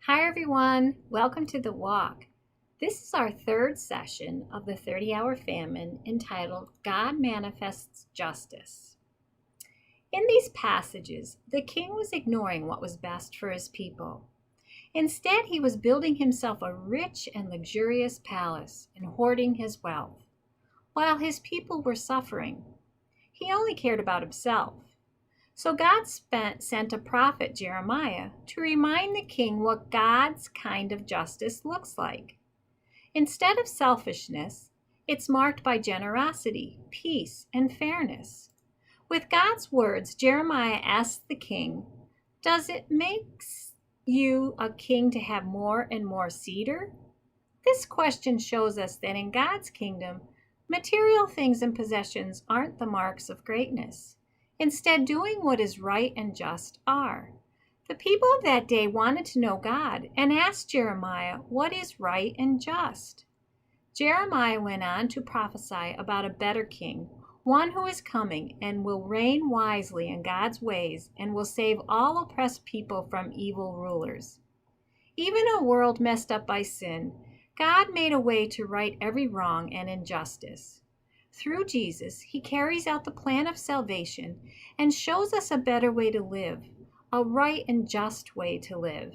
Hi everyone, welcome to The Walk. This is our third session of the 30-hour famine entitled God Manifests Justice. In these passages, the king was ignoring what was best for his people. Instead, he was building himself a rich and luxurious palace and hoarding his wealth, while his people were suffering. He only cared about himself. So God sent a prophet, Jeremiah, to remind the king what God's kind of justice looks like. Instead of selfishness, it's marked by generosity, peace, and fairness. With God's words, Jeremiah asked the king, "Does it make you a king to have more and more cedar?" This question shows us that in God's kingdom, material things and possessions aren't the marks of greatness. Instead, doing what is right and just are. The people of that day wanted to know God and asked Jeremiah what is right and just. Jeremiah went on to prophesy about a better king, one who is coming and will reign wisely in God's ways and will save all oppressed people from evil rulers. Even a world messed up by sin, God made a way to right every wrong and injustice. Through Jesus, he carries out the plan of salvation and shows us a better way to live, a right and just way to live.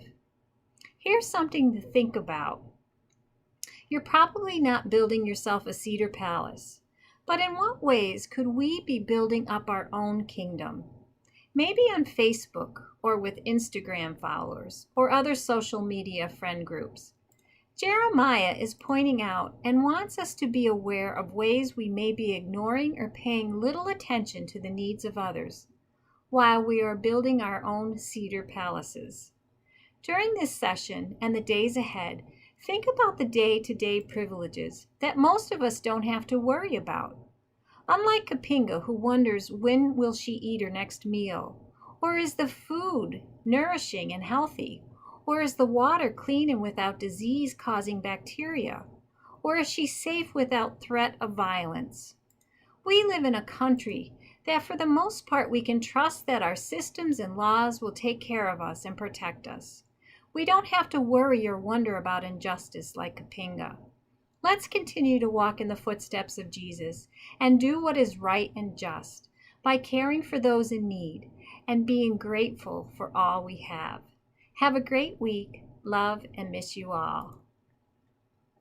Here's something to think about. You're probably not building yourself a cedar palace, but in what ways could we be building up our own kingdom? Maybe on Facebook or with Instagram followers or other social media friend groups. Jeremiah is pointing out and wants us to be aware of ways we may be ignoring or paying little attention to the needs of others while we are building our own cedar palaces. During this session and the days ahead, think about the day-to-day privileges that most of us don't have to worry about. Unlike Kapinga, who wonders when will she eat her next meal, or is the food nourishing and healthy, or is the water clean and without disease causing bacteria? Or is she safe without threat of violence? We live in a country that for the most part we can trust that our systems and laws will take care of us and protect us. We don't have to worry or wonder about injustice like Kapinga. Let's continue to walk in the footsteps of Jesus and do what is right and just by caring for those in need and being grateful for all we have. Have a great week. Love and miss you all.